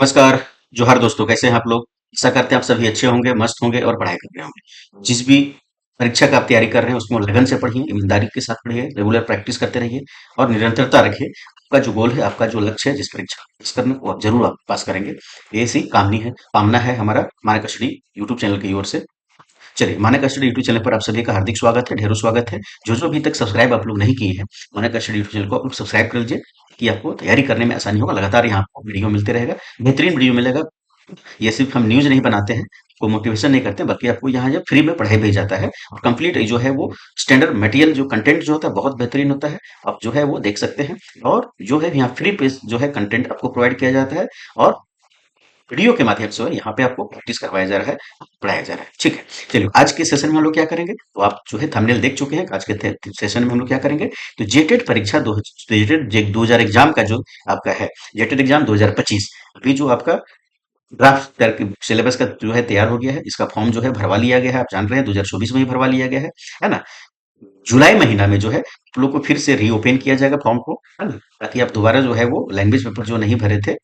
नमस्कार। जोहार दोस्तों, कैसे हैं आप लोग? आशा करते हैं आप सभी अच्छे होंगे, मस्त होंगे और पढ़ाई कर रहे होंगे। जिस भी परीक्षा का आप तैयारी कर रहे हैं उसमें लगन से पढ़िए, ईमानदारी के साथ पढ़िए, रेगुलर प्रैक्टिस करते रहिए और निरंतरता रखिए। आपका जो गोल है, आपका जो लक्ष्य है, जिस परीक्षा को पास करना वो आप जरूर आप पास करेंगे। ये सी कामना है हमारा मानक स्टडी यूट्यूब चैनल की ओर से। चलिए, मानक स्टडी यूट्यूब चैनल पर आप सभी का हार्दिक स्वागत है, ढेरों स्वागत है। जो अभी तक सब्सक्राइब आप लोग नहीं किए हैं, मानक स्टडी यूट्यूब चैनल को आप लोग सब्सक्राइब कर लीजिए कि आपको तैयारी करने में आसानी होगा। लगातार यहाँ आपको वीडियो मिलते रहेगा, बेहतरीन वीडियो मिलेगा। ये सिर्फ हम न्यूज़ नहीं बनाते हैं, को मोटिवेशन नहीं करते हैं, बल्कि आपको यहाँ जो फ्री में पढ़ाई भी जाता है और कंप्लीट जो है वो स्टैंडर्ड मटेरियल जो कंटेंट जो होता है बहुत बेहतरीन होता है। आप जो है वो देख सकते हैं और जो है यहाँ फ्री पे जो है कंटेंट आपको प्रोवाइड किया जाता है और वीडियो के माध्यम से यहाँ पे आपको प्रैक्टिस करवाया जा रहा है, पढ़ाया जा रहा है। ठीक है, चलिए आज के सेशन में हम लोग क्या करेंगे, तो आप जो है थंबनेल देख चुके हैं। आज के सेशन में हम लोग क्या करेंगे, तो जेटेड परीक्षा दो जेटेड 2000 एग्जाम का जो आपका है, जेटेड एग्जाम 2025 अभी जो आपका ड्राफ्ट करके सिलेबस का जो है तैयार हो गया है। इसका फॉर्म जो है भरवा लिया गया है, आप जान रहे हैं 2024 में ही भरवा लिया गया है ना। जुलाई महीना में जो है आप लोग को फिर से रीओपन किया जाएगा फॉर्म को, है ना, ताकि आप दोबारा जो है वो लैंग्वेज पेपर जो नहीं भरे थे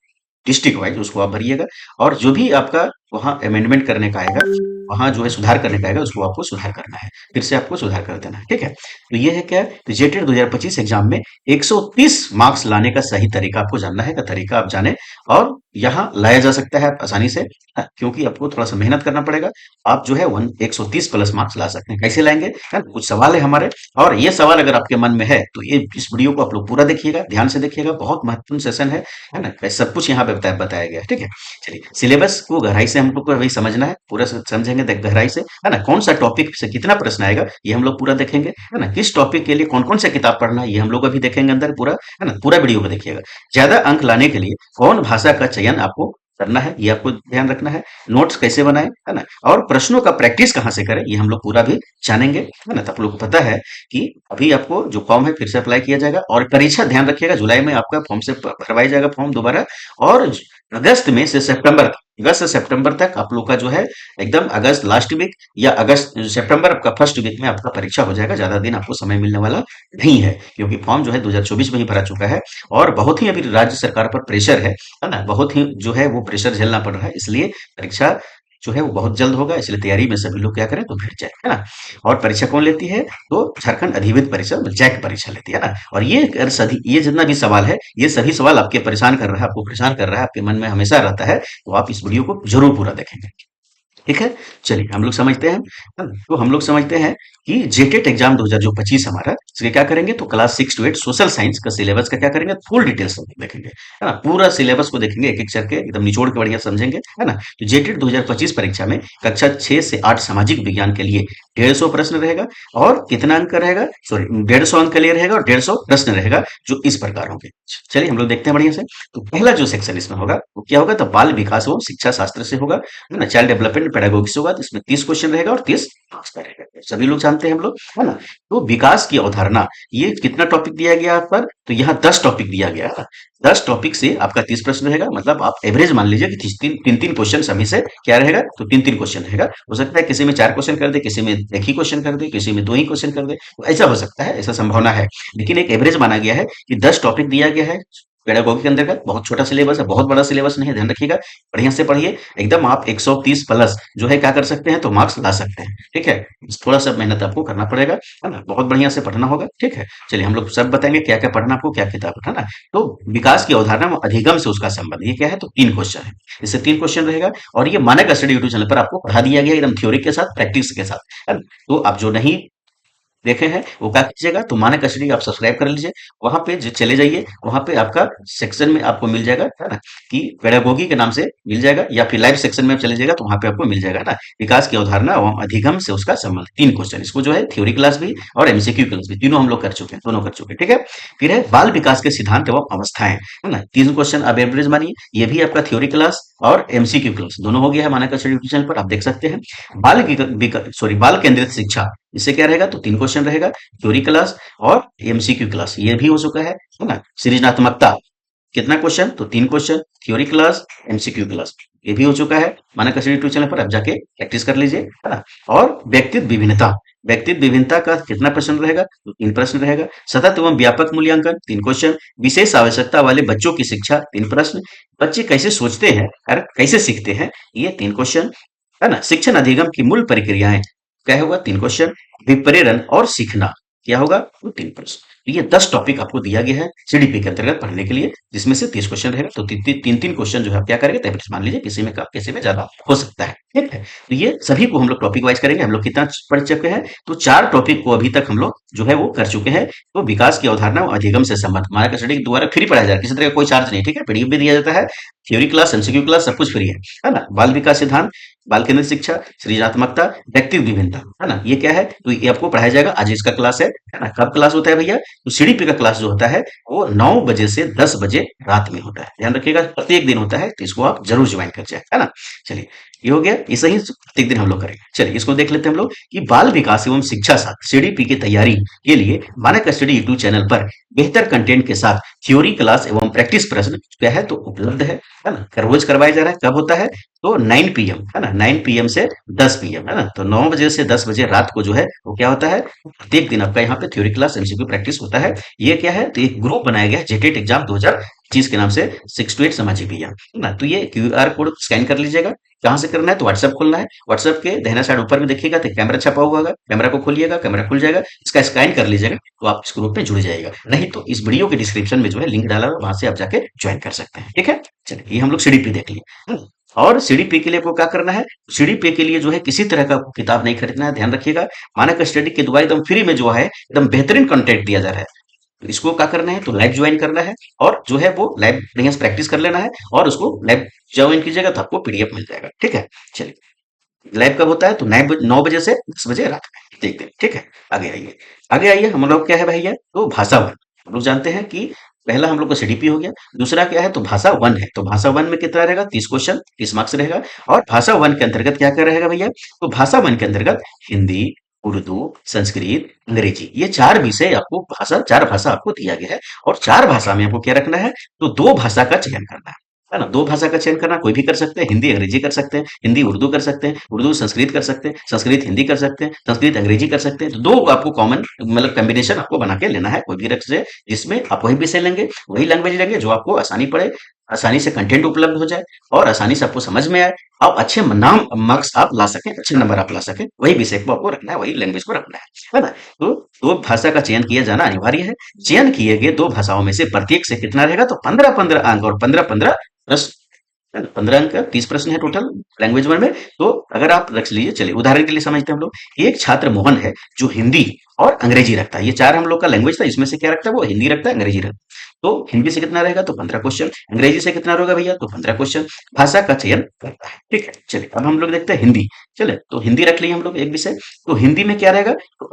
डिस्ट्रिक्ट वाइज उसको आप भरिएगा। और जो भी आपका वहाँ अमेंडमेंट करने का आएगा, वहाँ जो है सुधार करने का आएगा, उसको आपको सुधार करना है, फिर से आपको सुधार कर देना है। ठीक है, तो ये है क्या, तो जेटेड 2025 एग्जाम में 130 मार्क्स लाने का सही तरीका आपको जानना है, का तरीका आप जाने और यहाँ लाया जा सकता है आप आसानी से, क्योंकि आपको थोड़ा सा मेहनत करना पड़ेगा। आप जो है 130 प्लस मार्क्स ला सकते हैं। कैसे लाएंगे, है ना? कुछ सवाल है हमारे, और ये सवाल अगर आपके मन में है तो ये इस वीडियो को आप लोग पूरा देखिएगा, ध्यान से देखिएगा, बहुत महत्वपूर्ण सेशन है ना। सब कुछ यहाँ पे बताया गया है। ठीक है, चलिए सिलेबस को गहराई से हम लोग को वही समझना है, पूरा समझेंगे गहराई से, है ना। कौन सा टॉपिक से कितना प्रश्न आएगा ये हम लोग पूरा देखेंगे, है ना। किस टॉपिक के लिए कौन कौन से किताब पढ़ना है ये हम लोग अभी देखेंगे अंदर पूरा, है ना। पूरा वीडियो को देखिएगा। ज्यादा अंक लाने के लिए कौन भाषा का चयन आपको करना है ये आपको ध्यान रखना है। नोट्स कैसे बनाएं, है ना, और प्रश्नों का प्रैक्टिस कहाँ से करें ये हम लोग पूरा भी जानेंगे, है ना। तो आप लोग को पता है कि अभी आपको जो फॉर्म है फिर से अप्लाई किया जाएगा और परीक्षा ध्यान रखिएगा जुलाई में आपका फॉर्म से भरवाई जाएगा फॉर्म दोबारा। और अगस्त में से सितंबर तक, अगस्त से सितंबर तक आप लोग का जो है एकदम अगस्त लास्ट वीक या अगस्त सितंबर का फर्स्ट वीक में आपका परीक्षा हो जाएगा। ज्यादा दिन आपको समय मिलने वाला नहीं है, क्योंकि फॉर्म जो है 2024 में ही भरा चुका है और बहुत ही अभी राज्य सरकार पर प्रेशर है ना। बहुत ही जो है वो प्रेशर झेलना पड़ रहा है, इसलिए परीक्षा जो है वो बहुत जल्द होगा। इसलिए तैयारी में सभी लोग क्या करें, तो भिड़ जाए, है ना। और परीक्षा कौन लेती है, तो झारखंड अधिविद्य परिषद जैक परीक्षा लेती है ना। और ये सभी ये जितना भी सवाल है, ये सभी सवाल आपके परेशान कर रहा है, आपको परेशान कर रहा है, आपके मन में हमेशा रहता है, तो आप इस वीडियो को जरूर पूरा देखेंगे। ठीक है, चलिए हम लोग समझते हैं, है ना? तो हम लोग समझते हैं कि जेटेट एग्जाम 2025 हमारा, इसके क्या करेंगे, तो क्लास 6 to 8 सोशल साइंस का सिलेबस का क्या करेंगे, फुल डिटेल्स देखेंगे, है ना। पूरा सिलेबस को देखेंगे, एक एक करके एकदम निचोड़ के बढ़िया समझेंगे, है ना। तो जेटेट 2025 परीक्षा में कक्षा 6 से 8 सामाजिक विज्ञान के लिए 150 प्रश्न रहेगा और कितना अंक का रहेगा, सॉरी 150 अंक के लिए रहेगा और 150 प्रश्न रहेगा, जो इस प्रकार होंगे। चलिए हम लोग देखते हैं बढ़िया से। तो पहला जो सेक्शन इसमें होगा वो क्या होगा, तो बाल विकास एवं शिक्षा शास्त्र से होगा, है ना। चाइल्ड डेवलपमेंट पेडागोगी से होगा, तो इसमें 30 क्वेश्चन रहेगा और 30 मार्क्स का रहेगा, सभी लोग जानते हैं हम लोग, है ना। तो विकास की अवधारणा, ये कितना टॉपिक दिया गया आप पर, तो यहाँ 10 टॉपिक दिया गया है। 10 टॉपिक से आपका 30 प्रश्न रहेगा, मतलब आप एवरेज मान लीजिए कि तीन तीन क्वेश्चन सभी से क्या रहेगा, तो तीन तीन क्वेश्चन रहेगा। हो सकता है किसी में 4 क्वेश्चन कर दे, किसी में एक ही क्वेश्चन कर दे, किसी में 2 ही क्वेश्चन कर दे, तो ऐसा हो सकता है, ऐसा संभावना है। लेकिन एक एवरेज माना गया है कि 10 टॉपिक दिया गया है पेडागोगी के अंदर का। बहुत छोटा सिलेबस है, बहुत बड़ा सिलेबस नहीं है, ध्यान रखिएगा। बढ़िया से पढ़िए एकदम, आप 130 प्लस जो है क्या कर सकते हैं, तो मार्क्स ला सकते हैं। ठीक है, थोड़ा सा मेहनत आपको करना पड़ेगा, है ना, बहुत बढ़िया से पढ़ना होगा। ठीक है, चलिए हम लोग सब बताएंगे क्या क्या पढ़ना आपको, क्या किताब, है ना। तो विकास की अवधारणा में अधिगम से उसका संबंध, ये क्या है, तो 3 क्वेश्चन है, इससे 3 क्वेश्चन रहेगा। और ये मानक स्टडी यूट्यूब चैनल पर आपको पढ़ा दिया गया एकदम थ्योरी के साथ, प्रैक्टिस के साथ, है ना। तो आप जो नहीं देखे हैं वो क्या कीजिएगा, तो मानक स्टडी आप सब्सक्राइब कर लीजिए, वहां पे चले जाइए, वहां पे आपका सेक्शन में आपको मिल जाएगा, है ना, कि पेडागोगी के नाम से मिल जाएगा, या फिर लाइव सेक्शन में चले जाएगा तो वहां पे आपको मिल जाएगा, है ना। विकास की अवधारणा एवं अधिगम से उसका संबंध, 3 क्वेश्चन, इसको जो है थ्योरी क्लास भी और एमसीक्यू क्लास भी तीनों हम लोग कर चुके हैं, दोनों कर चुके हैं। ठीक है, फिर है बाल विकास के सिद्धांत एवं अवस्थाएं, है ना। 3 क्वेश्चन अब एवरेज मानिए, ये भी आपका थ्योरी क्लास और एमसीक्यू क्लास दोनों हो गया है मानक स्टडी चैनल पर, आप देख सकते हैं। बाल केंद्रित शिक्षा, इससे क्या रहेगा, तो 3 क्वेश्चन रहेगा, थ्योरी क्लास और एमसीक्यू क्लास, ये भी हो चुका है ना। सृजनात्मकता, कितना क्वेश्चन, तो 3 question, theory class, MCQ class, ये भी हो चुका है। मानक स्टडी यूट्यूब चैनल पर आप जाके प्रैक्टिस कर लीजिए, है ना। और व्यक्तित्व विभिन्नता, व्यक्तित्व विभिन्नता का कितना प्रश्न रहेगा? तो 3 प्रश्न रहेगा। सतत एवं व्यापक मूल्यांकन 3 क्वेश्चन। विशेष आवश्यकता वाले बच्चों की शिक्षा 3 प्रश्न। बच्चे कैसे सोचते हैं और कैसे सीखते हैं? ये 3 क्वेश्चन, है ना? शिक्षण अधिगम की मूल प्रक्रियाएं क्या होगा? 3 क्वेश्चन। विप्रेरण और सीखना क्या होगा? तो 3 प्रश्न। तो ये 10 टॉपिक आपको दिया गया है सीडीपी के अंतर्गत पढ़ने के लिए, जिसमें से 30 क्वेश्चन रहेगा। तो 3-3 क्वेश्चन जो है आप क्या करेंगे? तय मान लीजिए किसी में कम किसी में ज्यादा हो सकता है। ठीक है, तो ये सभी को हम लोग टॉपिक वाइज करेंगे। हम लोग कितना पढ़ चुके हैं? तो 4 टॉपिक को अभी तक हम लोग जो है वो कर चुके हैं। तो विकास की अवधारणा और अधिगम से संबंध हमारा स्टडी दोबारा फ्री पढ़ाया जाएगा, किसी तरह का कोई चार्ज नहीं। ठीक है, पीडीएफ भी दिया जाता है, थ्योरी क्लास, एमसीक्यू क्लास, सब कुछ फ्री है ना? बाल विकास सिद्धांत, बाल केंद्रित शिक्षा, सृजनात्मकता, व्यक्तित्व विभिन्नता, है ना? ये क्या है? तो ये आपको पढ़ाया जाएगा। आज इसका क्लास है ना? कब क्लास होता है भैया? तो सीडीपी का क्लास जो होता है वो 9 बजे से 10 बजे रात में होता है। ध्यान रखिएगा, प्रत्येक दिन होता है, तो इसको आप जरूर ज्वाइन कर जाए, है ना? चलिए, ये हो गया। ये सही प्रत्येक दिन हम लोग करेंगे। चलिए, इसको देख लेते हैं हम लोग कि बाल विकास एवं शिक्षा साथ सीडीपी की तैयारी के लिए मानक स्टडी यूट्यूब चैनल पर बेहतर कंटेंट के साथ थ्योरी क्लास एवं प्रैक्टिस प्रश्न क्या है तो उपलब्ध है ना? रोज करवाया जा रहा है। कब होता है? तो 9 पीएम, है ना? 9 पीएम से 10 पीएम, है ना? तो 9 बजे से 10 बजे रात को जो है वो क्या होता है? प्रत्येक दिन आपका यहाँ पे थ्योरी क्लास, एमसीक्यू प्रैक्टिस होता है। ये क्या है? तो एक ग्रुप बनाया गया है जेटेट एग्जाम 2025 के नाम से, 6 to 8 सामाजिक विज्ञान, है ना? तो ये क्यूआर कोड स्कैन कर लीजिएगा। कहाँ से करना है? तो व्हाट्सएप खोलना है। व्हाट्सएप के दाहिना साइड ऊपर में देखिएगा तो कैमरा छपा हुआ होगा, कैमरा को खोलिएगा, कैमरा खुल जाएगा, इसका स्कैन कर लीजिएगा, तो आप इस ग्रुप में जुड़ जाइएगा। नहीं तो इस वीडियो के डिस्क्रिप्शन में जो है लिंक डाला हुआ, वहां से आप जाके ज्वाइन कर सकते हैं। ठीक है, चलिए, ये हम लोग सीडीपी देख लिए, है ना? और सीडीपी के लिए आपको क्या करना है? सीडीपी के लिए जो है किसी तरह का आपको किताब नहीं खरीदना है, ध्यान रखिएगा। मानक स्टडी के द्वारा एकदम फ्री में जो है एकदम बेहतरीन कंटेंट दिया जा रहा है। तो इसको क्या करना है? तो लाइव ज्वाइन करना है और जो है वो लाइव बढ़िया से प्रैक्टिस कर लेना है, और उसको लाइव ज्वाइन कीजिएगा तो आपको पीडीएफ मिल जाएगा। ठीक है, चलिए, लाइव कब होता है? तो 9 बजे से 10 बजे रात में, देख दें। ठीक है, आगे आइए। आगे आइए, हम लोग क्या है भैया? तो भाषा वन। हम लोग जानते हैं कि पहला हम लोग का सीडीपी हो गया, दूसरा क्या है? तो भाषा वन है। तो भाषा वन में कितना रहेगा? 30 क्वेश्चन, 30 मार्क्स रहेगा। और भाषा वन के अंतर्गत क्या क्या रहेगा भैया? तो भाषा वन के अंतर्गत हिंदी, उर्दू, संस्कृत, अंग्रेजी, ये 4 विषय आपको, भाषा 4 भाषा आपको दिया गया है। और 4 भाषा में आपको क्या रखना है? तो 2 भाषा का चयन करना है ना? 2 भाषा का चयन करना, कोई भी कर सकते हैं, हिंदी अंग्रेजी कर सकते हैं, हिंदी उर्दू कर सकते हैं, उर्दू संस्कृत कर सकते हैं, संस्कृत हिंदी कर सकते हैं, संस्कृत अंग्रेजी कर सकते हैं। तो 2 आपको कॉमन मतलब कॉम्बिनेशन आपको बना के लेना है, कोई भी रख से, जिसमें आप वही विषय लेंगे, वही लैंग्वेज लेंगे जो आपको आसानी पड़े, आसानी से कंटेंट उपलब्ध हो जाए और आसानी से आपको समझ में आए, आप अच्छे नाम मार्क्स आप ला सकें, अच्छे नंबर आप ला सकें, वही विषय को आपको रखना है, वही लैंग्वेज को रखना है ना? तो 2 भाषा का चयन किया जाना अनिवार्य है। चयन किए गए 2 भाषाओं में से प्रत्येक से कितना रहेगा? तो 15-15 अंक और 15-15 प्रश्न, है ना? 15 अंक का 30 प्रश्न है टोटल लैंग्वेज वन में। तो अगर आप रख लीजिए, चलिए उदाहरण के लिए समझते हैं हम लोग। एक छात्र मोहन है जो हिंदी और अंग्रेजी रखता है। ये 4 हम लोग का लैंग्वेज था, इसमें से क्या रखता है? वो हिंदी रखता है, अंग्रेजी रखता है। तो हिंदी से कितना रहेगा? तो 15 क्वेश्चन। अंग्रेजी से कितना रहेगा भैया? तो 15 क्वेश्चन। भाषा का चयन करता है। ठीक है, चलिए अब हम लोग देखते हैं हिंदी। चले, तो हिंदी रख लिए हम लोग एक विषय। तो हिंदी में क्या रहेगा? तो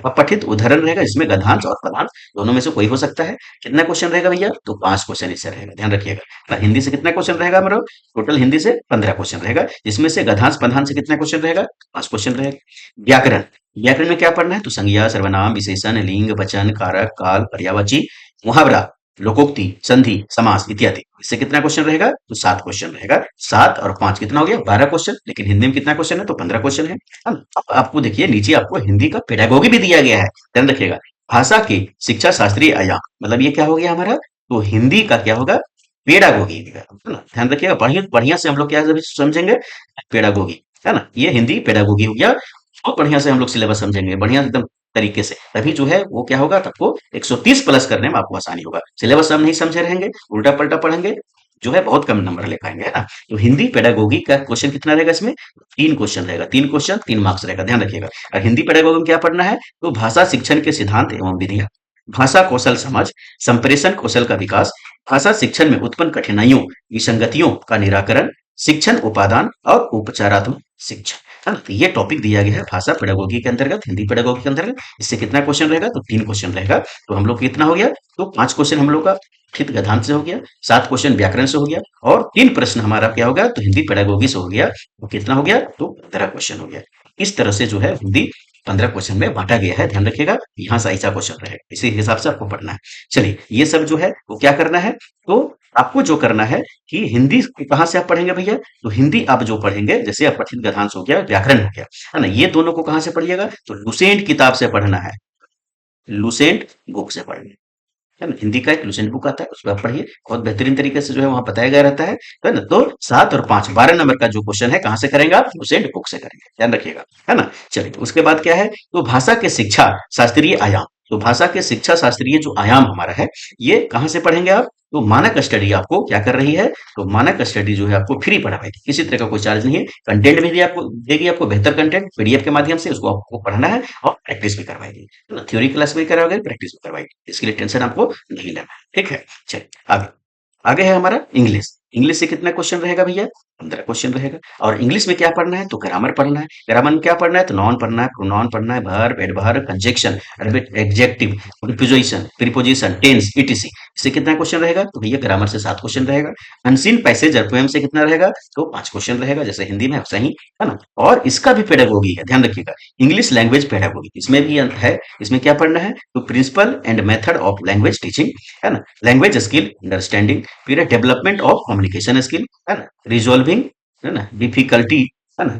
अपठित उदाहरण रहेगा, इसमें गद्यांश और पद्यांश दोनों में से कोई हो सकता है। कितना क्वेश्चन रहेगा भैया? तो 5 क्वेश्चन इससे रहेगा, ध्यान रखिएगा। तो हिंदी से कितना क्वेश्चन रहेगा हमारा? टोटल हिंदी से 15 क्वेश्चन रहेगा, जिसमें से गद्यांश पद्यांश से कितना क्वेश्चन रहेगा? 5 क्वेश्चन रहेगा। व्याकरण, व्याकरण में क्या पढ़ना है? तो संज्ञा, सर्वनाम, विशेषण, लिंग, वचन, कारक, काल, पर्यायवाची, मुहावरा, लोकोक्ति, संधि, समास इत्यादि। इससे कितना क्वेश्चन रहेगा? तो 7 क्वेश्चन रहेगा। 7 और 5 कितना हो गया? 12 क्वेश्चन। लेकिन हिंदी में कितना क्वेश्चन है? तो 15 क्वेश्चन है ना? अब आपको देखिए नीचे आपको हिंदी का पेडागोगी भी दिया गया है, ध्यान रखिएगा। भाषा के शिक्षा शास्त्रीय आयाम, मतलब ये क्या हो गया हमारा? तो हिंदी का क्या होगा? पेडागोगी, है ना? ध्यान रखिएगा, बढ़िया बढ़िया से हम लोग क्या समझेंगे? पेडागोगी, है ना? ये हिंदी पेडागोगी हो गया। बहुत बढ़िया से हम लोग सिलेबस समझेंगे, बढ़िया एकदम तरीके से, तभी जो है वो क्या होगा? तो आपको 130 प्लस करने में आपको आसानी होगा। सिलेबस हम नहीं समझे रहेंगे, उल्टा पलटा पढ़ेंगे, जो है बहुत कम नंबर ले पाएंगे, है ना? तो हिंदी पेडागोगी का क्वेश्चन कितना रहेगा? इसमें 3 क्वेश्चन रहेगा, 3 क्वेश्चन 3 मार्क्स रहेगा, ध्यान रखिएगा। और हिंदी पेडागोगी में क्या पढ़ना है? तो भाषा शिक्षण के सिद्धांत एवं विधियां, भाषा कौशल समझ, संप्रेषण कौशल का विकास, भाषा शिक्षण में उत्पन्न कठिनाइयों, विसंगतियों का निराकरण, शिक्षण उपादान और उपचारात्मक शिक्षा, है ना? तो ये टॉपिक दिया गया है भाषा पेडागोगी के अंतर्गत, हिंदी पेडागोगी के अंतर्गत। इससे कितना क्वेश्चन रहेगा? तो 3 क्वेश्चन रहेगा। तो हम लोग कितना हो गया? तो 5 क्वेश्चन हम लोग का ठित गद्यांश से हो गया, 7 क्वेश्चन व्याकरण से हो गया, और 3 प्रश्न हमारा क्या होगा? तो हिंदी पेडागोगी से हो गया। तो कितना हो गया? तो 15 क्वेश्चन हो गया। इस तरह से जो है हिंदी 15 क्वेश्चन में बांटा गया है, ध्यान रखिएगा। यहाँ से ऐसा क्वेश्चन रहेगा, इसी हिसाब से आपको पढ़ना है। चलिए, ये सब जो है वो क्या करना है? तो आपको जो करना है कि हिंदी कहाँ से आप पढ़ेंगे भैया, तो हिंदी आप जो पढ़ेंगे, जैसे आप कथित गद्यांश हो गया, व्याकरण हो गया, है ना, ये दोनों को कहाँ से पढ़िएगा, तो लुसेंट किताब से पढ़ना है, लुसेंट बुक से पढ़ना है ना। हिंदी का एक लुसेंट बुक आता है, उसको आप पढ़िए, बहुत बेहतरीन तरीके से जो है वहां बताया गया रहता है ना। तो 7 और 5 12 नंबर का जो क्वेश्चन है कहाँ से करेंगे आप, लुसेंट बुक से करेंगे, ध्यान रखिएगा, है ना। चलिए, उसके बाद क्या है, तो भाषा के शिक्षा शास्त्रीय आयाम, तो भाषा के शिक्षा शास्त्रीय जो आयाम हमारा है, ये कहाँ से पढ़ेंगे आप, तो मानक स्टडी आपको क्या कर रही है, तो मानक स्टडी जो है आपको फ्री पढ़ाएगी, किसी तरह का कोई चार्ज नहीं है, कंटेंट भी आपको देगी, आपको बेहतर कंटेंट पीडीएफ के माध्यम से, उसको आपको पढ़ना है और प्रैक्टिस भी करवाएगी, है ना, थ्योरी क्लास भी करवाएगी, प्रैक्टिस भी करवाएगी, इसके लिए टेंशन आपको नहीं लेना है, ठीक है। चलिए आगे, आगे है हमारा इंग्लिश। इंग्लिश से कितना क्वेश्चन रहेगा भैया, 15 क्वेश्चन रहेगा। और इंग्लिश में क्या पढ़ना है, तो ग्रामर पढ़ना है। ग्रामर में क्या पढ़ना है, तो नॉन पढ़ना है, प्रोनाउन पढ़ना है, verb, adverb, conjunction, adjective, preposition, preposition, tense, ETC. इससे कितना क्वेश्चन रहेगा, तो भैया ग्रामर से 7 क्वेश्चन रहेगा। अनसीन पैसेज और पोएम से कितना रहेगा, तो 5 क्वेश्चन रहेगा, जैसे हिंदी में वैसा ही, है ना। और इसका भी पेडागोगी है, ध्यान रखिएगा, इंग्लिश लैंग्वेज पेडागोगी, इसमें भी है। इसमें क्या पढ़ना है, तो principle and method of language teaching, है ना, लैंग्वेज स्किल, अंडरस्टैंडिंग, फिर है डेवलपमेंट ऑफ कम्युनिकेशन स्किल, है ना, रिजॉल्विंग, है ना, डिफिकल्टी, है ना,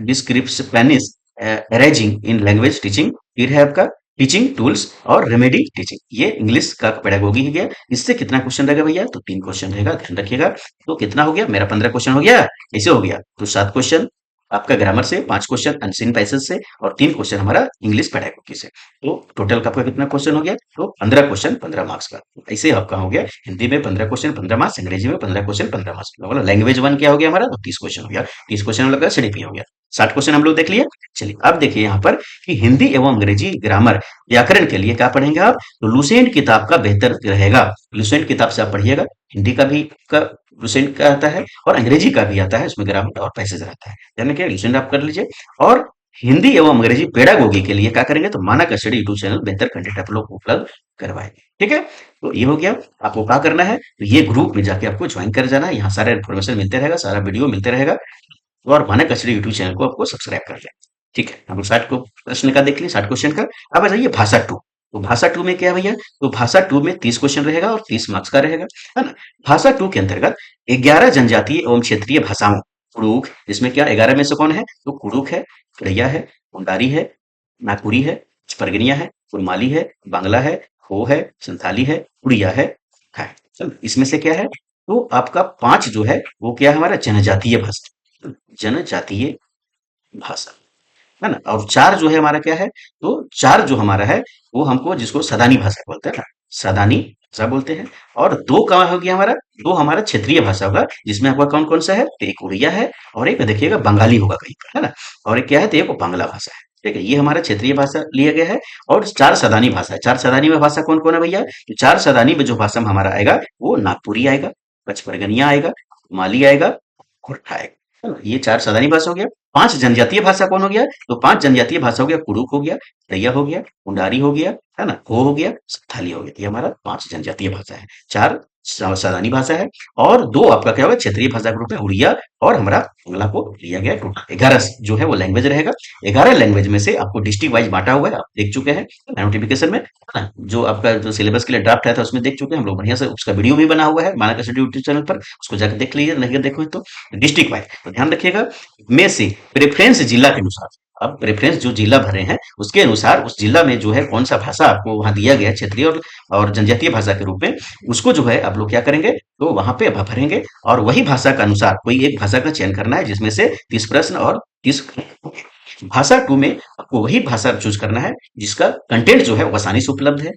डिस्क्रिप्शनिस, अरेंजिंग इन लैंग्वेज टीचिंग, फिर है आपका टीचिंग टूल्स और रेमेडी टीचिंग, ये इंग्लिश का पेडागोगी हो गया। इससे कितना क्वेश्चन रहेगा भैया, तो 3 क्वेश्चन रहेगा, ध्यान रखिएगा। तो कितना हो गया, मेरा 15 क्वेश्चन हो गया, ऐसे हो गया, तो 7 क्वेश्चन आपका ग्रामर से, 5 क्वेश्चन अनसीन पैसेज से, और 3 क्वेश्चन हमारा इंग्लिश पेडागोगी से। तो टोटल का आपका कितना क्वेश्चन हो गया, तो 15 क्वेश्चन 15 मार्क्स का। ऐसे आपका हो गया, हिंदी में 15 क्वेश्चन 15 मार्क्स, अंग्रेजी में 15 क्वेश्चन 15 मार्क्स, मतलब लैंग्वेज वन क्या हो गया हमारा, तो 30 क्वेश्चन हो गया, 30 क्वेश्चन हम लोग का सीडीपी हो गया, 60 क्वेश्चन हम लोग देख लिए। चलिए अब देखिए यहाँ पर कि हिंदी एवं अंग्रेजी ग्रामर व्याकरण के लिए क्या पढ़ेंगे आप, तो लुसेंट किताब का बेहतर रहेगा, लुसेंट किताब से आप पढ़िएगा। हिंदी का भी का लुसेंट का आता है और अंग्रेजी का भी आता है, उसमें ग्रामर और पैसेज रहता है, यानी कि लुसेंट आप कर लीजिए। और हिंदी एवं अंग्रेजी पेडागोगी के लिए क्या करेंगे, तो मानक स्टडी यूट्यूब चैनल बेहतर कंटेंट आप लोग उपलब्ध करवाएंगे, ठीक है। तो ये हो गया, आपको क्या करना है, तो ये ग्रुप में जाके आपको ज्वाइन कर जाना है, यहाँ सारा इन्फॉर्मेशन मिलते रहेगा, सारा वीडियो मिलते रहेगा, और मानक स्टडी यूट्यूब चैनल को आपको सब्सक्राइब कर लें, ठीक है। हम 60 को प्रश्न का देख लिए, 60 क्वेश्चन का। अब आ जाइए भाषा टू, तो भाषा टू में क्या है भैया, तो भाषा टू में 30 क्वेश्चन रहेगा और 30 मार्क्स का रहेगा, है ना। भाषा टू के अंतर्गत 11 जनजातीय एवं क्षेत्रीय भाषाओं, कुड़ुक, इसमें क्या 11 में से कौन है, तो कुड़ुक है, खड़िया है, मुंडारी है, नागपुरी है, स्परगनिया है, कुरमाली है, बांग्ला है, हो है, संथाली है, उड़िया है। चलो, इसमें से क्या है, तो आपका 5 जो है वो क्या है, हमारा जनजातीय भाषा, जनजातीय भाषा, है ना। और 4 जो है हमारा क्या है, तो 4 जो हमारा है वो हमको जिसको सदानी भाषा बोलते हैं ना, सदानी भाषा बोलते हैं। और 2 कहाँ हो गया हमारा, 2 हमारा क्षेत्रीय भाषा होगा, जिसमें आपका कौन कौन सा है, तो एक उड़िया है और एक देखिएगा बंगाली होगा कहीं पर, है ना। और एक क्या है, तो एक बांग्ला भाषा है, ठीक है। ये हमारा क्षेत्रीय भाषा लिया गया है। और 4 सदानी भाषा है, 4 सदानी में भाषा कौन कौन है भैया, तो 4 सदानी में जो भाषा में हमारा आएगा वो नागपुरी आएगा, पचपरगनिया आएगा, माली आएगा, खुरठा आएगा, है ना। ये 4 सदानी भाषा हो गया। 5 जनजातीय भाषा कौन हो गया, तो 5 जनजातीय भाषा हो गया, कुड़ुक हो गया, रैया हो गया, मुंडारी हो गया, है ना, हो गया, संथाली हो गया। ये हमारा 5 जनजातीय भाषा है, 4 सदानी भाषा है, और 2 आपका क्या होगा, क्षेत्रीय भाषा के रूप में उड़िया और हमारा बांग्ला को लिया गया। टोटल 11 जो है वो लैंग्वेज रहेगा। 11 लैंग्वेज में से आपको डिस्ट्रिक्ट वाइज बांटा हुआ है, आप देख चुके हैं नोटिफिकेशन में, है ना। जो आपका जो सिलेबस के लिए ड्राफ्ट आया था उसमें देख चुके हैं हम लोग, बढ़िया से उसका वीडियो भी बना हुआ है मानक स्टडी यूट्यूब चैनल पर, उसको जाकर देख लीजिए, नहीं देखो तो। डिस्ट्रिक्ट वाइज तो ध्यान रखिएगा, में से प्रेफरेंस जिला के अनुसार, अब प्रेफरेंस जो जिला भरे हैं उसके अनुसार उस जिला में जो है कौन सा भाषा आपको वहां दिया गया है, क्षेत्रीय और जनजातीय भाषा के रूप में, उसको जो है आप लोग क्या करेंगे, तो वहां पे भरेंगे। और वही भाषा का अनुसार कोई एक भाषा का चयन करना है, जिसमें से 30 प्रश्न और 30 भाषा टू में आपको वही भाषा चूज करना है जिसका कंटेंट जो है वो आसानी से उपलब्ध है,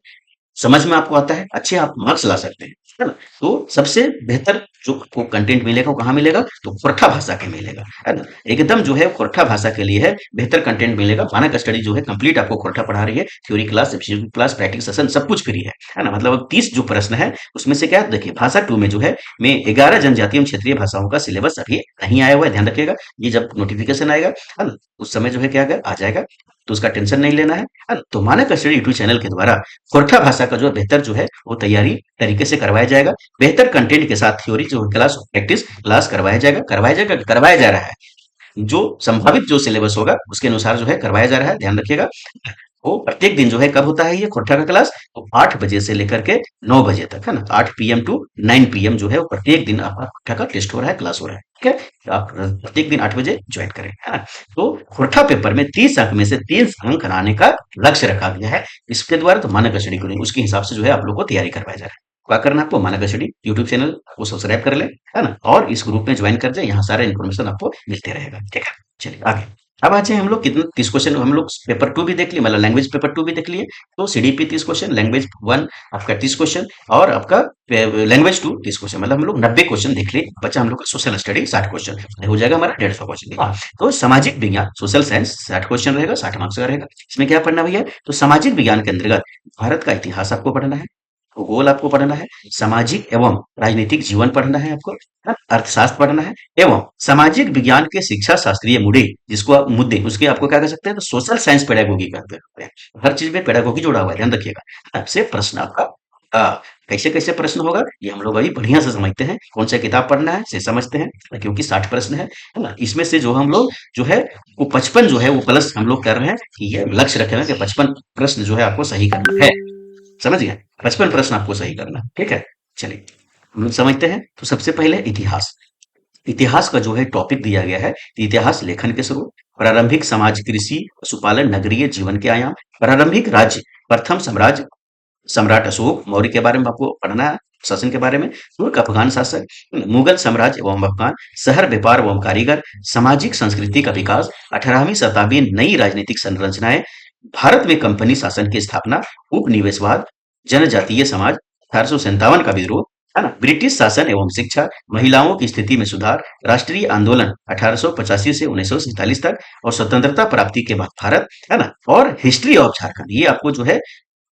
समझ में आपको आता है, अच्छे आप मार्क्स ला सकते हैं, है ना। तो सबसे बेहतर जो आपको कंटेंट मिलेगा वो कहाँ मिलेगा, तो खोरठा भाषा के मिलेगा, है ना। एकदम जो है खोरठा भाषा के लिए है, बेहतर कंटेंट मिलेगा। मानक स्टडी जो है कंप्लीट आपको खोरठा पढ़ा रही है, theory class, MCQ class, practice session सब कुछ फ्री है ना। मतलब अब 30 जो प्रश्न है उसमें से क्या है, देखिए भाषा टू में जो है में 11 जनजातीय एवं क्षेत्रीय भाषाओं का सिलेबस अभी नहीं आया हुआ है, ध्यान रखिएगा। ये जब नोटिफिकेशन आएगा, है ना, उस समय जो है क्या आ जाएगा, तो उसका टेंशन नहीं लेना है ना। तो मानक स्टडी यूट्यूब चैनल के द्वारा खोरठा भाषा का जो बेहतर जो है वो तैयारी तरीके से करवाया जाएगा, बेहतर कंटेंट के साथ थ्योरी जो क्लास प्रैक्टिस क्लास करवाया जा रहा है, जो संभावित जो सिलेबस होगा उसके अनुसार जो है करवाया जा रहा है, ध्यान रखिएगा। वो प्रत्येक दिन जो है कब होता है ये खोरठा का क्लास? तो 8 बजे से लेकर के 9 बजे तक, है ना? 8 पीएम टू 9 पीएम जो है वो प्रत्येक दिन आपका खोरठा का टेस्ट हो रहा है, क्लास हो रहा है। ठीक है? तो आप प्रत्येक दिन 8 बजे ज्वाइन करें, है ना? तो खोरठा पेपर में 30 अंक में से 30 अंक लाने का लक्ष्य रखा गया है। इसके द्वारा तो मानक स्टडी करेंगे, उसके हिसाब से जो है आप लोग को तैयारी करवाया जा रहा है। क्या करना है आपको? मानक स्टडी यूट्यूब चैनल को सब्सक्राइब कर ले, है ना? और इस ग्रुप में ज्वाइन कर जाए, यहाँ सारा इन्फॉर्मेशन आपको मिलते रहेगा। ठीक है? चलिए आगे। अब आज हम लोग कितने 30 क्वेश्चन हम लोग पेपर टू भी देख लिए, मतलब लैंग्वेज पेपर टू भी देख लिए। तो सीडीपी 30 क्वेश्चन, लैंग्वेज वन आपका 30 क्वेश्चन, और आपका लैंग्वेज टू 30 क्वेश्चन, मतलब हम लोग 90 क्वेश्चन देख लिए। बचा हम लोग का सोशल स्टडी 60 क्वेश्चन, हो जाएगा हमारा 150 क्वेश्चन। हाँ, तो सामाजिक विज्ञान सोशल साइंस 60 क्वेश्चन रहेगा, 60 मार्क्स का रहेगा। इसमें क्या पढ़ना भैया? तो सामाजिक विज्ञान के अंतर्गत भारत का इतिहास आपको पढ़ना है, भूगोल आपको पढ़ना है, सामाजिक एवं राजनीतिक जीवन पढ़ना है आपको, है, अर्थशास्त्र पढ़ना है, एवं सामाजिक विज्ञान के शिक्षा शास्त्रीय मुद्दे, जिसको आप मुद्दे उसके आपको क्या कह सकते हैं? तो सोशल साइंस पेडागोगी कहते हैं। हर चीज में पेडागोगी जोड़ा हुआ है, ध्यान रखिएगा। आपसे प्रश्न आपका कैसे कैसे प्रश्न होगा ये हम लोग अभी बढ़िया से समझते हैं। कौन सा किताब पढ़ना है से समझते हैं, क्योंकि 60 प्रश्न है ना? इसमें से जो हम लोग जो है वो 55 जो है वो प्लस हम लोग कर रहे हैं कि ये लक्ष्य रखे हैं कि 55 प्रश्न जो है आपको सही करना है। समझ गए? 55 प्रश्न आपको सही करना है। ठीक है? चलिए हम लोग समझते हैं। तो सबसे पहले इतिहास। इतिहास का जो है टॉपिक दिया गया है, इतिहास लेखन के स्रोत, प्रारंभिक समाज, कृषि, पशुपालन, नगरीय जीवन के आयाम, प्रारंभिक राज्य, प्रथम साम्राज्य, सम्राट अशोक मौर्य के बारे में आपको पढ़ना है, शासन के बारे में, तुर्क अफगान शासक, मुगल साम्राज्य एवं अफगान, शहर व्यापार एवं कारीगर, सामाजिक संस्कृति का विकास, 18वीं शताब्दी नई राजनीतिक संरचनाएं, भारत में कंपनी शासन की स्थापना, उपनिवेशवाद, जनजातीय समाज, 1857 का विद्रोह, है ना? ब्रिटिश शासन एवं शिक्षा, महिलाओं की स्थिति में सुधार, राष्ट्रीय आंदोलन 1885 से 1947 तक, और स्वतंत्रता प्राप्ति के बाद भारत, है ना? और हिस्ट्री ऑफ झारखंड, ये आपको जो है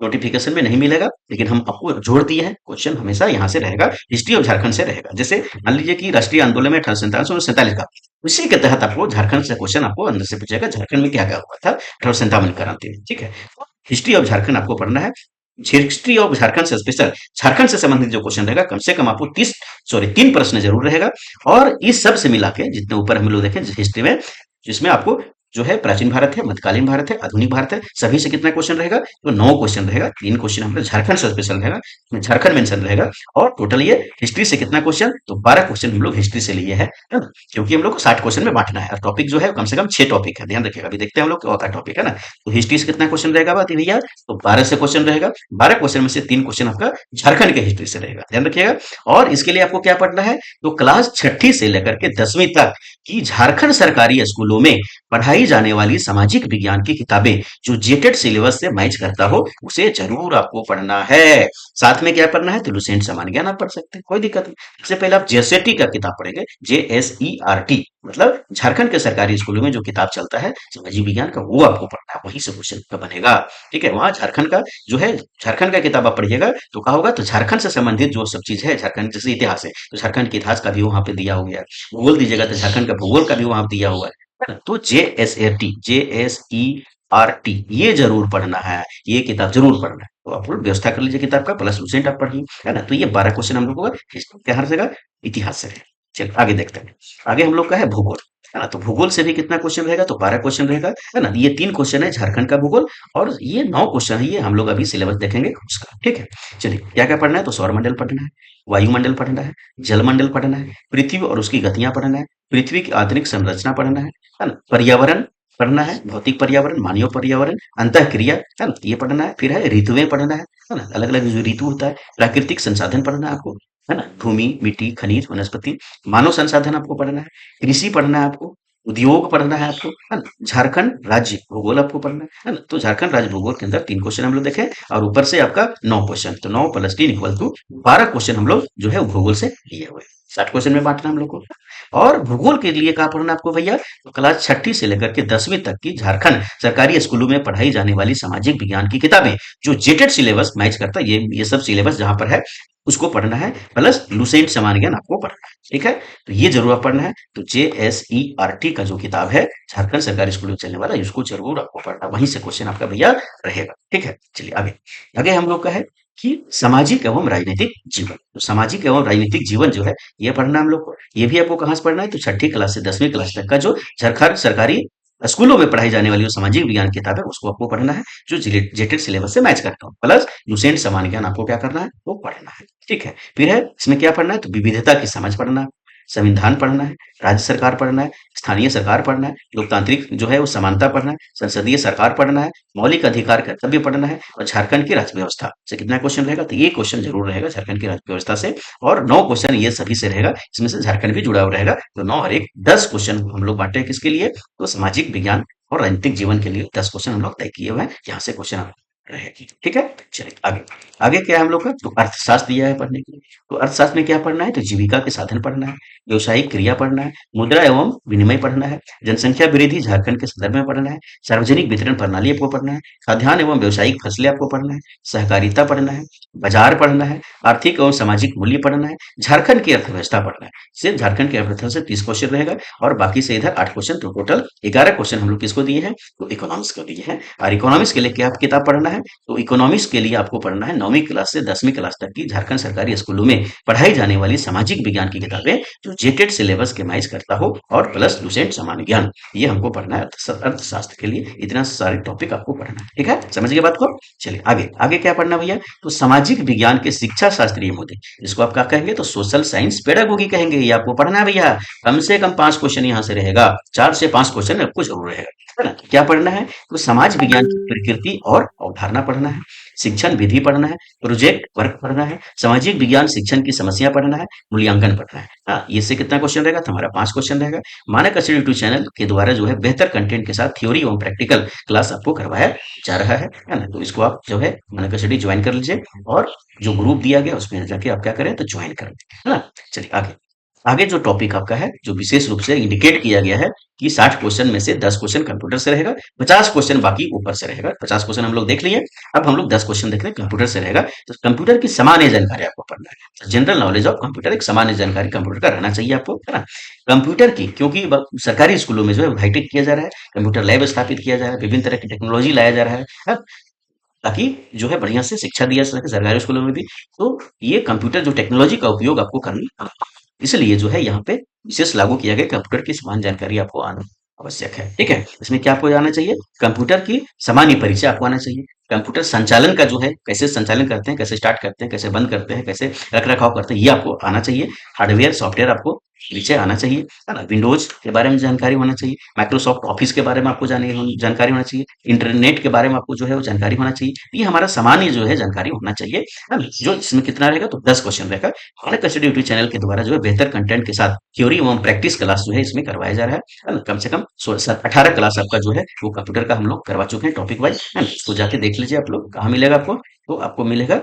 नोटिफिकेशन में नहीं मिलेगा, लेकिन हम आपको जोड़ दिए हैं। क्वेश्चन हमेशा यहाँ से रहेगा, हिस्ट्री ऑफ झारखंड से रहेगा। जैसे मान लीजिए कि राष्ट्रीय आंदोलन में 1847 का, उसी के तहत आपको झारखंड से क्वेश्चन आपको अंदर से पूछेगा, झारखंड में क्या क्या हुआ था 1857 क्रांति में। ठीक है? तो हिस्ट्री ऑफ झारखंड आपको पढ़ना है। हिस्ट्री ऑफ झारखंड से स्पेशल झारखंड से संबंधित जो क्वेश्चन रहेगा, कम से कम आपको 3 प्रश्न जरूर रहेगा। और इस सब से मिला के जितने ऊपर हम लोग देखें हिस्ट्री में, जिसमें आपको जो है प्राचीन भारत है, मध्यकालीन भारत है, आधुनिक भारत है, सभी से कितना क्वेश्चन रहेगा? तो 9 क्वेश्चन रहेगा। 3 क्वेश्चन हमारे झारखंड से स्पेशल रहेगा, इसमें झारखंड मेंशन रहेगा। और टोटल ये हिस्ट्री से कितना क्वेश्चन? तो 12 क्वेश्चन हम लोग हिस्ट्री से लिए हैं, है ना? क्योंकि हम लोग को 60 क्वेश्चन में बांटना है, और टॉपिक जो है कम से कम 6 टॉपिक है, ध्यान रखिएगा। अभी देखते हैं हम लोग क्या होता है टॉपिक, है ना? तो हिस्ट्री से कितना क्वेश्चन रहेगा बात भैया? तो 12 से क्वेश्चन रहेगा। 12 क्वेश्चन में से 3 क्वेश्चन आपका झारखंड के हिस्ट्री से रहेगा, ध्यान रखिएगा। और इसके लिए आपको क्या पढ़ना है? तो क्लास 6ठी से लेकर के 10वीं तक की झारखंड सरकारी स्कूलों में पढ़ाई जाने वाली सामाजिक विज्ञान की किताबें जो जेटेड सिलेबस से मैच करता हो, उसे जरूर आपको पढ़ना है। साथ में क्या पढ़ना है? तो लुसेंट सामान्य ज्ञान आप पढ़ सकते हैं, कोई दिक्कत नहीं। सबसे पहले आप जेएसटी का किताब पढ़ेंगे, JSERT, मतलब झारखंड के सरकारी स्कूलों में जो किताब चलता है सामाजिक विज्ञान का, वो आपको पढ़ना है, वहीं से क्वेश्चन का बनेगा। ठीक है? वहां झारखंड का जो है, झारखंड का किताब आप पढ़िएगा तो क्या होगा? तो झारखंड से संबंधित जो सब चीज है, झारखंड जैसे इतिहास है तो झारखंड के इतिहास का भी वहां पे दिया हो गया है। भूगोल दीजिएगा तो झारखंड का भूगोल का भी वहां दिया हुआ है ना? तो JSAT ये जरूर पढ़ना है, ये किताब जरूर पढ़ना है। तो आप लोग व्यवस्था कर लीजिए किताब का, प्लस लुसेंट आप पढ़िए, है ना? तो ये 12 क्वेश्चन हम लोग का कहाँ से रहेगा? इतिहास से रहेगा। चलिए आगे देखते हैं। आगे हम लोग का है भूगोल, है ना? तो भूगोल से भी कितना क्वेश्चन रहेगा? तो 12 क्वेश्चन रहेगा, है ना? ये 3 क्वेश्चन है झारखंड का भूगोल, और ये 9 क्वेश्चन है, ये हम लोग अभी सिलेबस देखेंगे उसका। ठीक है? चलिए क्या क्या पढ़ना है? तो सौरमंडल पढ़ना है, वायुमंडल पढ़ना है, जलमंडल पढ़ना है, पृथ्वी और उसकी गतियां पढ़ना है, पृथ्वी की आधुनिक संरचना पढ़ना है ना? पर्यावरण पढ़ना है, भौतिक पर्यावरण, मानवीय पर्यावरण, अंतःक्रिया, है ना? ये पढ़ना है। फिर है ऋतुएं पढ़ना है ना? अलग अलग जो ऋतु होता है, प्राकृतिक संसाधन पढ़ना है आपको, है ना? भूमि, मिट्टी, खनिज, वनस्पति, मानव संसाधन आपको पढ़ना है, कृषि पढ़ना है आपको, उद्योग पढ़ना है आपको, है ना? झारखंड राज्य भूगोल आपको पढ़ना है ना? तो झारखंड राज्य भूगोल के अंदर 3 क्वेश्चन हम लोग देखें, और ऊपर से आपका 9 क्वेश्चन, तो 9 + 3 = 12 क्वेश्चन हम लोग जो है वो भूगोल से लिए हुए हैं। 60 क्वेश्चन में बांटना हम लोग को। और भूगोल के लिए क्या पढ़ना आपको भैया? तो क्लास 6ठी से लेकर के 10वीं तक की झारखंड सरकारी स्कूलों में पढ़ाई जाने वाली सामाजिक विज्ञान की किताबें जो जेटेड सिलेबस मैच करता है, ये सब सिलेबस जहां पर है उसको पढ़ना है, प्लस लुसेंट सामान्य ज्ञान आपको पढ़ना है। ठीक है? तो ये जरूर आप पढ़ना है। तो JSERT का जो किताब है झारखंड सरकारी स्कूल में चलने वाला, इसको जरूर आपको पढ़ना है, वहीं से क्वेश्चन आपका भैया रहेगा। ठीक है? चलिए आगे। आगे हम लोग का है कि सामाजिक एवं राजनीतिक जीवन। तो सामाजिक एवं राजनीतिक जीवन जो है ये पढ़ना हम लोग को। ये भी आपको कहाँ से पढ़ना है? तो 6ठी क्लास से 10वीं क्लास तक का जो झारखंड सरकारी स्कूलों में पढ़ाई जाने वाली जो सामाजिक विज्ञान किताब है उसको आपको पढ़ना है, जो जेटेड सिलेबस से मैच करता हो, प्लस लुसेंट सामान्य ज्ञान आपको क्या करना है, वो पढ़ना है। ठीक है, फिर है इसमें क्या पढ़ना है, तो विविधता की समझ पढ़ना है, संविधान पढ़ना है, राज्य सरकार पढ़ना है, स्थानीय सरकार पढ़ना है, लोकतांत्रिक जो है वो समानता पढ़ना है, संसदीय सरकार पढ़ना है, मौलिक अधिकार कर्तव्य पढ़ना है, और झारखंड की राज्य व्यवस्था से कितना क्वेश्चन रहेगा, तो ये क्वेश्चन जरूर रहेगा झारखंड की राज्य व्यवस्था से, और 9 क्वेश्चन ये सभी से रहेगा, इसमें से झारखंड भी जुड़ा हुआ रहेगा। तो 9 और 1 10 क्वेश्चन हम लोग बांटे किसके लिए, तो सामाजिक विज्ञान और राजनीतिक जीवन के लिए 10 क्वेश्चन हम लोग तय किए हुए हैं, यहाँ से क्वेश्चन रहेगी। ठीक है, चलिए आगे। आगे क्या है हम लोग का, तो अर्थशास्त्र दिया है पढ़ने के लिए। तो अर्थशास्त्र में क्या पढ़ना है, तो जीविका के साधन पढ़ना है, व्यवसायिक क्रिया पढ़ना है, मुद्रा एवं विनिमय पढ़ना है, जनसंख्या वृद्धि झारखंड के संदर्भ में पढ़ना है, सार्वजनिक वितरण प्रणाली आपको पढ़ना है, खाद्यान्न एवं व्यवसायिक फसलें आपको पढ़ना है, सहकारिता पढ़ना है, बाजार पढ़ना है, आर्थिक एवं सामाजिक मूल्य पढ़ना है, झारखंड की अर्थव्यवस्था पढ़ना है। सिर्फ झारखंड की अर्थव्यवस्था से 30 क्वेश्चन रहेगा, और बाकी से इधर 8 क्वेश्चन, तो टोटल 11 क्वेश्चन हम लोग किसको दिए हैं, तो इकोनॉमिक्स को दिए हैं। और इकोनॉमिक्स के लिए क्या किताब पढ़ना है, तो इकोनॉमिक्स के लिए आपको पढ़ना है 9वीं क्लास से 10वीं क्लास तक की झारखंड सरकारी स्कूलों में पढ़ाई जाने वाली सामाजिक विज्ञान की किताबें, जो जेटेड सिलेबस के मैच करता हो, और प्लस लुसेंट सामान्य ज्ञान, ये हमको पढ़ना है अर्थशास्त्र के लिए। इतना सारे टॉपिक आपको पढ़ना है। ठीक है, समझ गए बात को। चलिए आगे। आगे क्या पढ़ना भैया, तो सामाजिक विज्ञान के शिक्षा शास्त्रीय मुद्दे, जिसको आप क्या कहेंगे, तो सोशल साइंस पेडागोगी कहेंगे, ये आपको पढ़ना है भैया। कम से कम 5 क्वेश्चन यहाँ से रहेगा, 4 से 5 क्वेश्चन आपको जरूर रहेगा, है ना। क्या पढ़ना है, तो समाज विज्ञान की प्रकृति और अवधारणा पढ़ना है, शिक्षण विधि पढ़ना है, प्रोजेक्ट वर्क पढ़ना है, सामाजिक विज्ञान शिक्षण की समस्या पढ़ना है, मूल्यांकन पढ़ना है। हाँ, ये से कितना क्वेश्चन रहेगा, तो हमारा 5 क्वेश्चन रहेगा। मानक स्टडी यूट्यूब चैनल के द्वारा जो है बेहतर कंटेंट के साथ थ्योरी एवं प्रैक्टिकल क्लास आपको करवाया जा रहा है ना। तो इसको आप जो है मानक स्टडी ज्वाइन कर लीजिए, और जो ग्रुप दिया गया उसमें जाके आप क्या करें, तो ज्वाइन करें, है ना। चलिए आगे। आगे जो टॉपिक आपका है, जो विशेष रूप से इंडिकेट किया गया है कि 60 क्वेश्चन में से 10 क्वेश्चन कंप्यूटर से रहेगा, 50 क्वेश्चन बाकी ऊपर से रहेगा। 50 क्वेश्चन हम लोग देख लिए, अब हम लोग 10 क्वेश्चन देख रहे हैं कंप्यूटर से रहेगा। तो कंप्यूटर की सामान्य जानकारी आपको पढ़ना है, जनरल नॉलेज ऑफ कंप्यूटर, एक सामान्य जानकारी कंप्यूटर का रहना चाहिए आपको, है ना। कंप्यूटर की, क्योंकि सरकारी स्कूलों में जो है हाईटेक किया जा रहा है, कंप्यूटर लैब स्थापित किया जा रहा है, विभिन्न तरह की टेक्नोलॉजी लाया जा रहा है, ताकि जो है बढ़िया से शिक्षा दिया जा सके सरकारी स्कूलों में भी। तो ये कंप्यूटर जो टेक्नोलॉजी का उपयोग आपको करना, इसलिए जो है यहाँ पे विशेष लागू किया गया, कंप्यूटर की समान जानकारी आपको आना आवश्यक है। ठीक है, इसमें क्या आपको आना चाहिए, कंप्यूटर की सामान्य परिचय आपको आना चाहिए, कंप्यूटर संचालन का जो है कैसे संचालन करते हैं, कैसे स्टार्ट करते हैं, कैसे बंद करते हैं, कैसे रख रखाव करते हैं, ये आपको आना चाहिए। हार्डवेयर सॉफ्टवेयर आपको परिचय आना चाहिए, है ना। विंडोज के बारे में जानकारी होना चाहिए, माइक्रोसॉफ्ट ऑफिस के बारे में आपको जानकारी होना चाहिए, इंटरनेट के बारे में आपको जो है वो जानकारी होना चाहिए। ये हमारा सामान्य जो है जानकारी होना चाहिए, है ना। जो इसमें कितना रहेगा, तो 10 क्वेश्चन रहेगा। मानक स्टडी यूट्यूब चैनल के द्वारा जो है बेहतर कंटेंट के साथ थ्योरी एवं प्रैक्टिस क्लास जो है इसमें करवाया जा रहा है ना। कम से कम 18 क्लास आपका जो है वो कंप्यूटर का हम लोग करवा चुके हैं टॉपिक वाइज, है ना। तो जाके देख लीजिए आप लोग, कहाँ मिलेगा आपको, तो आपको मिलेगा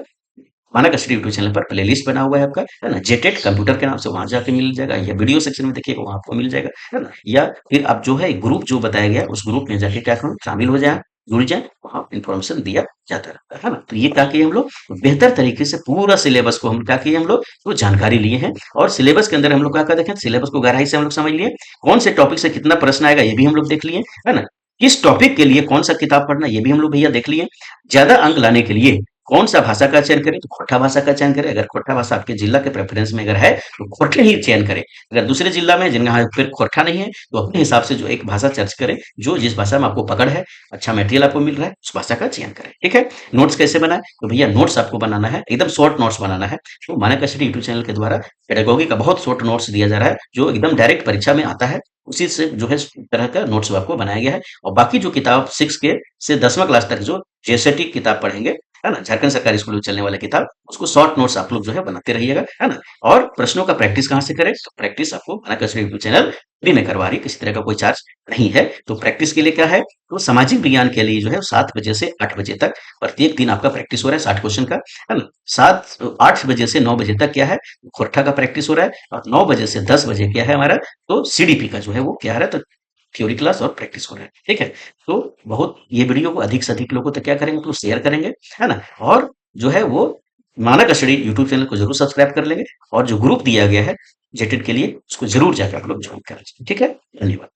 मानक स्टडी यूट्यूब चैनल पर प्लेलिस्ट बना हुआ है आपका, है ना, जेटेड कंप्यूटर के नाम से, वहां जाके मिल जाएगा, या वीडियो सेक्शन में देखिएगा वहां आपको मिल जाएगा, है ना। या फिर आप जो है ग्रुप जो बताया गया उस ग्रुप में जाके क्या करो, शामिल हो जाए, जुड़ जाए, वहां इन्फॉर्मेशन दिया जाता रहता है ना। तो ये क्या किए हम लोग, बेहतर तरीके से पूरा सिलेबस को हम क्या किए, हम लोग तो जानकारी लिए हैं, और सिलेबस के अंदर हम लोग क्या क्या देखें, सिलेबस को गहराई से हम लोग समझ लिए, कौन से टॉपिक से कितना प्रश्न आएगा ये भी हम लोग देख लिए, है ना। किस टॉपिक के लिए कौन सा किताब पढ़ना ये भी हम लोग भैया देख लिए। ज्यादा अंक लाने के लिए कौन सा भाषा का चयन करें, तो खोरठा भाषा का चयन करें। अगर खोरठा भाषा आपके जिला के प्रेफरेंस में अगर है, तो खोरठे ही चयन करें। अगर दूसरे जिला में जिनका फिर खोरठा नहीं है, तो अपने हिसाब से जो एक भाषा चर्च करें, जो जिस भाषा में आपको पकड़ है, अच्छा मटेरियल आपको मिल रहा है, उस भाषा का चयन करें। ठीक है, नोट्स कैसे बनाए, तो भैया नोट्स आपको बनाना है, एकदम शॉर्ट नोट्स बनाना है। तो मानक स्टडी यूट्यूब चैनल के द्वारा पेडागोगी का बहुत शॉर्ट नोट्स दिया जा रहा है, जो एकदम डायरेक्ट परीक्षा में आता है, उसी से जो है तरह का नोट्स आपको बनाया गया है। और बाकी जो किताब 6 के से 10वां क्लास तक जो जेएसटी किताब पढ़ेंगे, है ना, झारखंड सरकारी स्कूल में चलने वाला किताब, उसको शॉर्ट नोट्स आप लोग जो है बनाते रहिएगा, है ना। और प्रश्नों का प्रैक्टिस कहाँ से करें, तो प्रैक्टिस आपको मानक स्टडी यूट्यूब चैनल फ्री में करवा रही है, किसी तरह का कोई चार्ज नहीं है। तो प्रैक्टिस के लिए क्या है, तो सामाजिक विज्ञान के लिए जो है 7 बजे से 8 बजे तक प्रत्येक दिन आपका प्रैक्टिस हो रहा है 60 क्वेश्चन का, है ना। 8 बजे से 9 बजे तक क्या है, खोरठा का प्रैक्टिस हो रहा है, और 9 बजे से 10 बजे क्या है हमारा, तो सीडीपी का जो है वो क्या है, तो थ्योरी क्लास और प्रैक्टिस हो रहा है। ठीक है, तो बहुत ये वीडियो को अधिक से अधिक लोगों तक क्या करेंगे, तो शेयर करेंगे, है ना। और जो है वो मानक स्टडी यूट्यूब चैनल को जरूर सब्सक्राइब कर लेंगे, और जो ग्रुप दिया गया है जेटेड के लिए उसको जरूर जाकर आप लोग ज्वाइन करें। ठीक है, धन्यवाद।